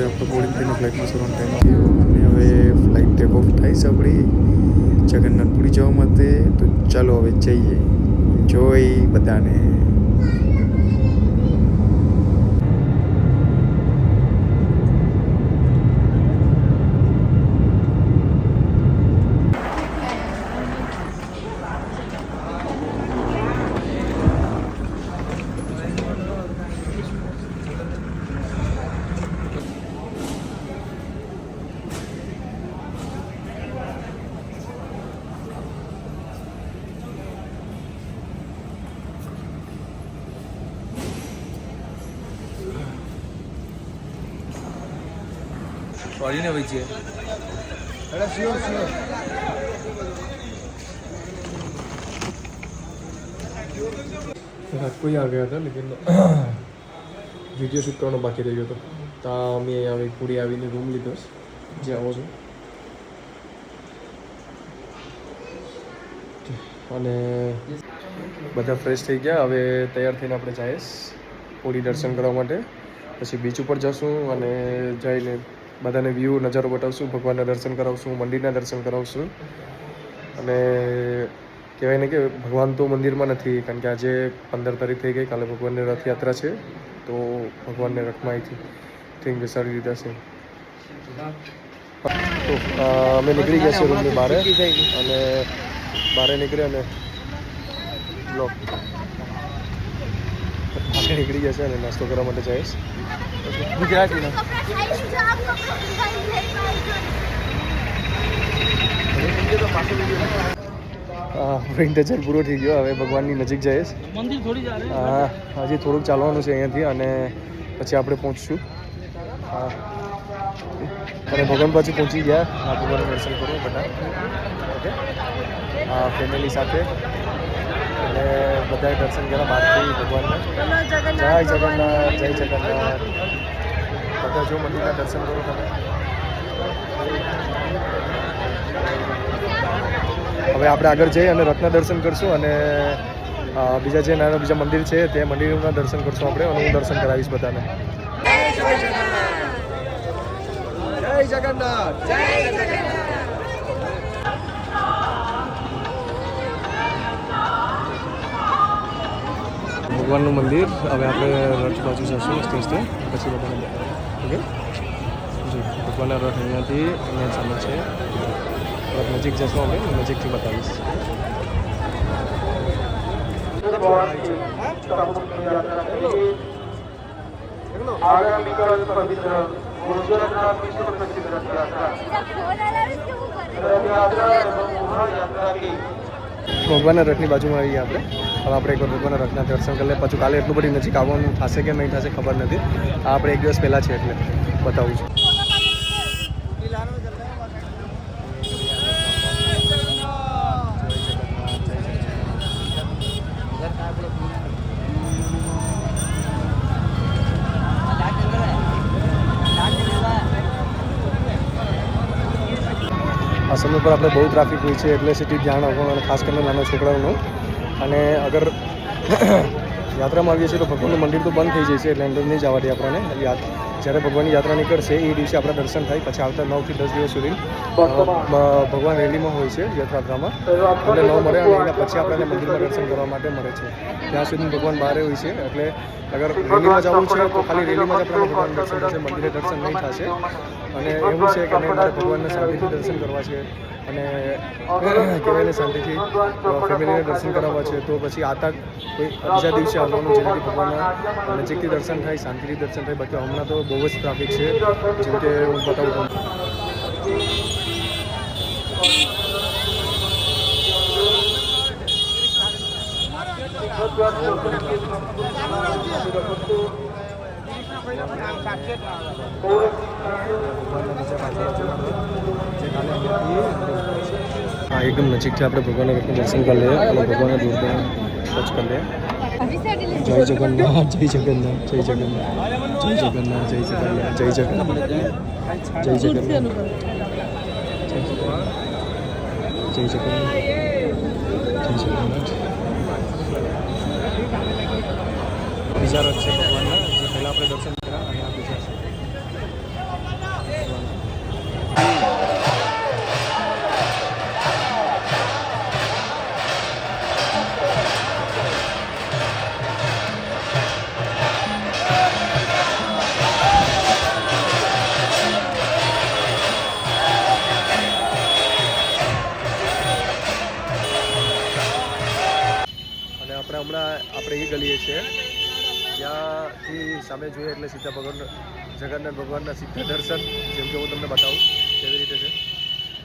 આપણે બોર્ડિંગ થઈને ફ્લાઇટમાં સૌનો ટાઈમ થયો અને હવે ફ્લાઇટ ટેક ઓફ થાય છે આપણી જગન્નાથપુરી જવા માટે. તો ચાલો હવે જઈએ. જોઈ બધાને. सॉरी ना बच्चे अरे श्योर रात को ही आ गया था लेकिन वीडियो शूट करना बाकी रह गया तो અમે અહીંયા પૂરી આવીને રૂમ લીધો જે આવો છો અને બધા ફ્રેશ થઈ ગયા. હવે તૈયાર થઈને આપણે જઈએ પૂરી દર્શન કરવા માટે. પછી બીચ ઉપર જશું અને જઈને બધાને વ્યૂ નજારો બતાવશું, ભગવાનના દર્શન કરાવશું, મંદિરના દર્શન કરાવશું. અને કહેવાય ને કે ભગવાન તો મંદિરમાં નથી, કારણ કે આજે 15 તારીખ થઈ ગઈ, કાલે ભગવાનની રથયાત્રા છે. તો ભગવાનને રથમાં અહીંથી થિંક બેસાડી દીધા છે. તો અમે નીકળી ગયા છે રૂમની બહાર અને બહાર નીકળ્યા અને બ્લોક બહાર નીકળી ગયા છે અને નાસ્તો કરવા માટે જઈશ ગુજરાતીનો. ઇન્ટરચેર પૂરો થઈ ગયો. હવે ભગવાનની નજીક જઈશ. હા, હજી થોડુંક ચાલવાનું છે અહીંયાથી અને પછી આપણે પહોંચશું. હા, અને ભગવાન પાછું પહોંચી ગયા. આ ભગવાનનું દર્શન કરો બધા. ઓકે, હા, ફેમિલી સાથે અને બધાએ દર્શન કર્યા બહારથી ભગવાનના. જય જગન્નાથ, જય જગન્નાથ. બધા જો મંદિરના દર્શન કરો તમે. હવે આપણે આગળ જઈએ અને રથના દર્શન કરશું અને બીજા જે નાના બીજા મંદિર છે તે મંદિરના દર્શન કરશું આપણે અને હું દર્શન કરાવીશ બધાને. જય જગન્નાથ, જય જગન્નાથ. ભગવાનનું મંદિર. હવે આપણે રથ બાજુ જશું મસ્ત મસ્ત. પછી બધાને ઓકે જી ભગવાનના રથ અહીંયાથી અહીંયા સામે છે. રથ નજીક જશું આપણે, નજીકથી બતાવીશ. ભગવાનના રથની બાજુમાં આવીએ આપણે. હવે આપણે એકવાર ભગવાનના રથના દર્શન કરી લઈએ. પછી કાલે એટલું બધી નજીક આવવાનું થશે કે નહીં થશે ખબર નથી. આ આપણે એક દિવસ પહેલાં છે એટલે બતાવું છું. આ સમય પર આપણે બહુ ટ્રાફિક હોય છે એટલે સીટી ધ્યાન રાખવાનું અને ખાસ કરીને નાના છોકરાઓનું. અને અગર યાત્રામાં આવીએ છીએ તો ભગવાનનું મંદિર તો બંધ થઈ જાય છે એટલે અંદર નહીં જવા દે આપણને. જ્યારે ભગવાનની યાત્રા નીકળશે એ દિવસે આપણા દર્શન થાય. પછી આવતા 9 થી 10 દિવસ સુધી ભગવાન રેલીમાં હોય છે યાત્રામાં એટલે ન મળે અને એના પછી આપણને મંદિરમાં દર્શન કરવા માટે મળે છે. ત્યાં સુધી ભગવાન બહાર હોય છે એટલે અગર રેલીમાં જવું છે તો ખાલી રેલીમાં જ આપણને ભગવાન દર્શન થશે, મંદિરે દર્શન નહીં થશે. અને એવું છે કે નહીં મારે ભગવાનને શાંતિથી દર્શન કરવા છે અને કહેવાય ને શાંતિથી ફેમિલીને દર્શન કરાવવા છે તો પછી આતા કોઈ બીજા દિવસે આવવાનું જેનાથી ભગવાનના નજીકથી દર્શન થાય, શાંતિથી દર્શન થાય. બાકી હમણાં તો બહુ જ ટ્રાફિક છે, જેમ કે હું બતાવું તમને. હા, એકદમ નજીકથી આપણે ભગવાનના રથનું દર્શન કરી લઈએ અને ભગવાનના દૂરથી ટચ કરી લઈએ. જય જગન્નાથ, જય જગન્નાથ, જય જગન્નાથ, જય જગન્નાથ, જય જગન્નાથ, જય જગન્નાથ, જય જગન્નાથ, જય જગન્નાથ, જય જગન્નાથ. બીજા રથ છે ભગવાનના, જે પહેલાં આપણે દર્શન કર્યા અને આ બીજા છે. છે, ત્યાંથી સામે જોઈએ એટલે સીધા જગન્નાથ ભગવાનના સીધા દર્શન, જેમ કે હું તમને બતાવું કેવી રીતે છે.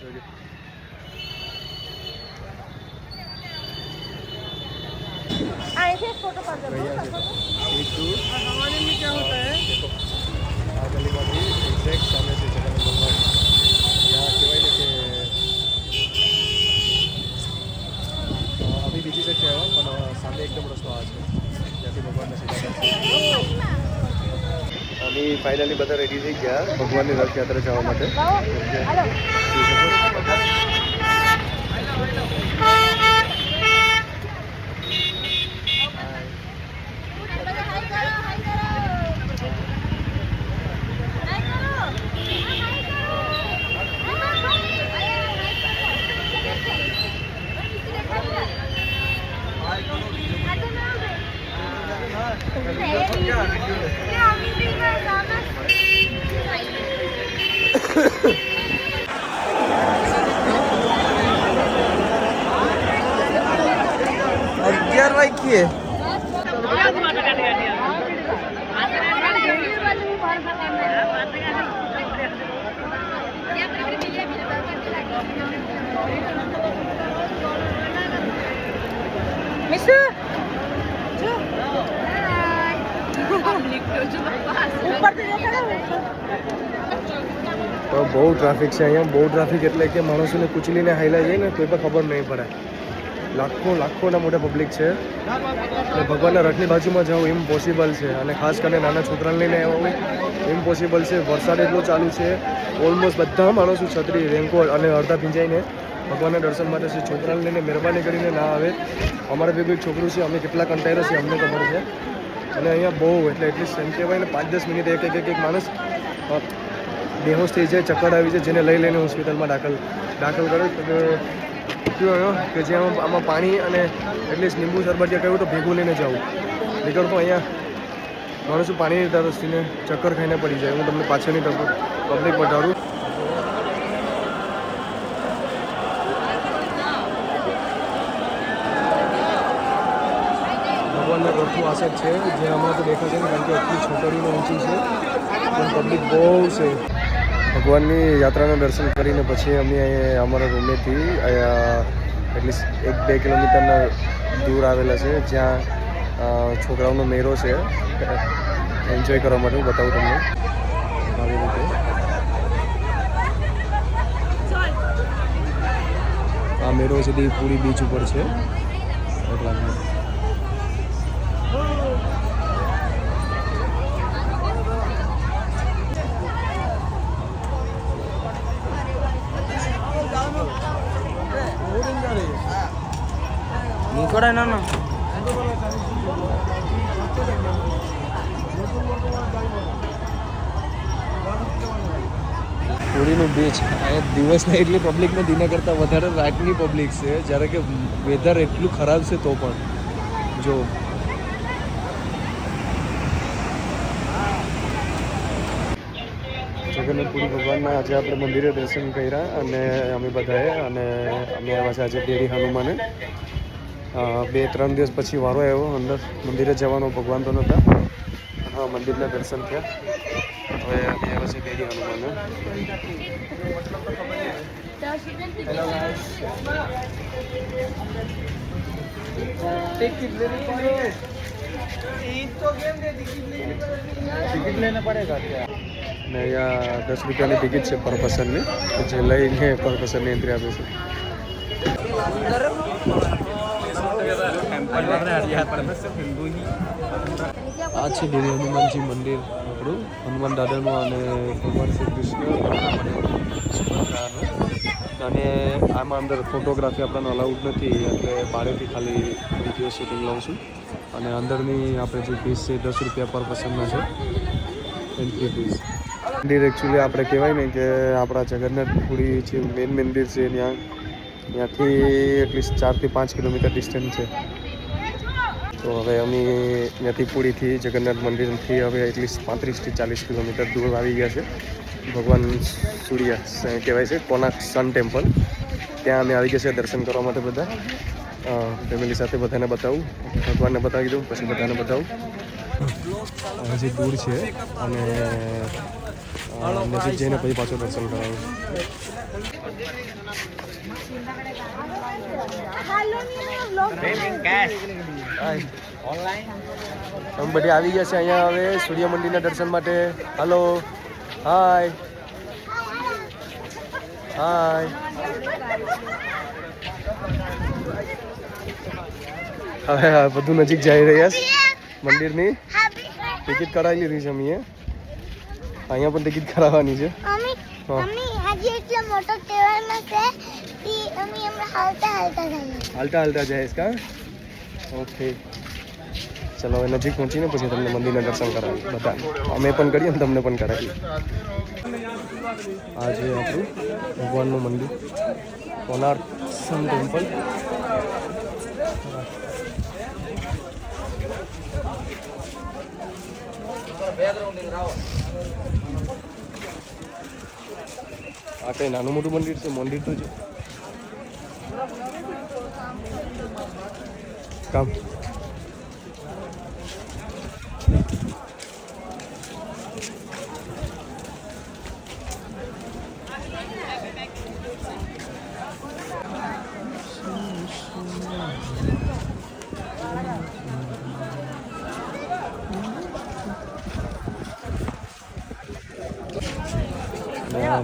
જોજો. भैया से સીધું देखो આ ગલીમાંથી એક્ઝેક્ટ સામે છે જગન્નાથ ભગવાન. ત્યાં કહેવાય ને કે અભી બીજી સાઈડ છે પણ સામે એકદમ રસ્તો આ છે, ત્યાંથી ભગવાનના સીધા અમે ફાઇનલી બધા રેડી થઈ ગયા ભગવાનની રથયાત્રા જવા માટે. રાખીએ તો બહુ ટ્રાફિક છે અહીંયા, બહુ ટ્રાફિક એટલે કે માણસોને કુચલીને હાઈલા જાય ને તો પણ ખબર નહીં પડે. લાખોના મોટા પબ્લિક છે અને ભગવાનના રથની બાજુમાં જવું ઇમ્પોસિબલ છે, અને ખાસ કરીને નાના છોકરાને લઈને આવ્યા હોય ઇમ્પોસિબલ છે. વરસાદ એટલો ચાલુ છે, ઓલમોસ્ટ બધા માણસો છત્રી રેનકોટ અને અડધા ભીંજાઈને ભગવાનના દર્શન માટે છે. છોકરાને લઈને મહેરબાની કરીને ના આવે. અમારે ભેગું એક છોકરું છે, અમે કેટલા કંટાળ્યો છે અમને ખબર છે. અને અહીંયા બહુ એટલે એટલીસ્ટ એમ કહેવાય ને 5-10 મિનિટ એક માણસ બેહોશ થઈ જાય, ચક્કર આવી જાય, જેને લઈને હોસ્પિટલમાં દાખલ કરે કે જ્યાં આમાં પાણી અને એટલીસ્ટ લીંબુ શરબત કહ્યું તો ભેગું લઈને જવું. નીકળ તો અહીંયા માણસો પાણીની તરસથીને ચક્કર ખાઈને પડી જાય. હું તમને પાછળની પબ્લિક બતાડું. ભગવાનના રથનું આસન છે જે હમણાં તો દેખાશે ને, કારણ કે એટલી છોકરીઓ ઊંચી છે પણ પબ્લિક બહુ છે. ભગવાનની યાત્રાના દર્શન કરીને પછી અમે અમારા રૂમેથી અહીંયા એટલીસ્ટ 1-2 કિલોમીટરના દૂર આવેલા છે, જ્યાં છોકરાઓનો મેળો છે એન્જોય કરવા માટે. હું બતાવું તમને આવી રીતે. આ મેળો છે તે પૂરી બીચ ઉપર છે એટલા. નીકળે ના પુરીનું બીચ અહીંયા દિવસના એટલી પબ્લિક નથી, એના કરતાં વધારે રાતની પબ્લિક છે, જ્યારે કે વેધર એટલું ખરાબ છે તો પણ. જો જગન્નાથપુરી ભગવાનના આજે આપણે મંદિરે દર્શન કર્યા અને અમે બધાએ, અને અમે આવ્યા છે આજે બેડી હનુમાને. 2-3 દિવસ પછી વારો આવ્યો અંદર મંદિરે જવાનો, ભગવાન તો નહોતા. હા, મંદિરના દર્શન થયા. હવે અમે આવ્યા છે બેડી હનુમાને. टिकट लेना पड़ेगा क्या? ને અહીંયા 10 રૂપિયાની ટિકિટ છે પર પર્સનની, જે લઈને પર પર્સનની એન્ટ્રી આપે છે. આ છે દેવી હનુમાનજી મંદિર આપણું, હનુમાન દાદાનું અને ભગવાન શ્રી કૃષ્ણ સુભદ્રાનું. અને આમાં અંદર ફોટોગ્રાફી આપણને અલાઉડ નથી, એટલે બહારેથી ખાલી વિડીયો શૂટિંગ લઉં છું. અને અંદરની આપણે જે ફીસ છે 10 રૂપિયા પર પર્સનના છે એન્ટ્રી ફીસ. મંદિર એકચ્યુઅલી આપણે કહેવાય ને કે આપણા જગન્નાથપુરી જે મેઇન મંદિર છે ત્યાંથી એટલીસ્ટ 4 થી 5 કિલોમીટર ડિસ્ટન્સ છે. તો હવે અમે ત્યાંથી પુરીથી જગન્નાથ મંદિરથી હવે એટલીસ્ટ 35 થી 40 કિલોમીટર દૂર આવી ગયા છે. ભગવાન સૂર્ય કહેવાય છે કોનાર્ક સન ટેમ્પલ, ત્યાં અમે આવી ગયા છે દર્શન કરવા માટે બધા. ફેમિલી સાથે બધાને બતાવું, ભગવાનને બતાવી દઉં, પછી બધાને બતાવું. હજી દૂર છે અને નજીક જઈને પછી પાછું દર્શન કરાવું. અમે બધી આવી ગયા છે અહીંયા હવે સૂર્ય મંદિરના દર્શન માટે. હાલો, હાય હાય. હવે બધું નજીક જઈ રહ્યા છે મંદિરની. ટિકિટ કરાવી લીધી છે અમે. અહીંયા પણ ટિકિટ કરાવવાની છે. હાલતા જાય કા? ઓકે, ચલો હવે નજીક પહોંચીને પછી તમને મંદિરના દર્શન કરાવી બધા. અમે પણ કરીએ ને તમને પણ કરાવીએ. આ છે આપણું ભગવાનનું મંદિર, કોણાર્ક સન ટેમ્પલ. આ કઈ નાનું મોટું મંદિર છે? મંદિર તો છે કામ.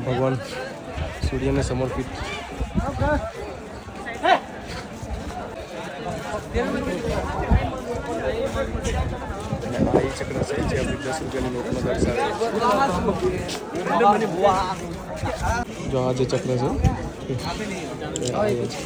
ભગવાન સૂર્યને સમર્પિત. અને આ એ ચક્ર છે જે આપણી 10 રૂપિયાની નોટમાં દર્શાવે. જો આ જે ચક્ર છે એ આ છે.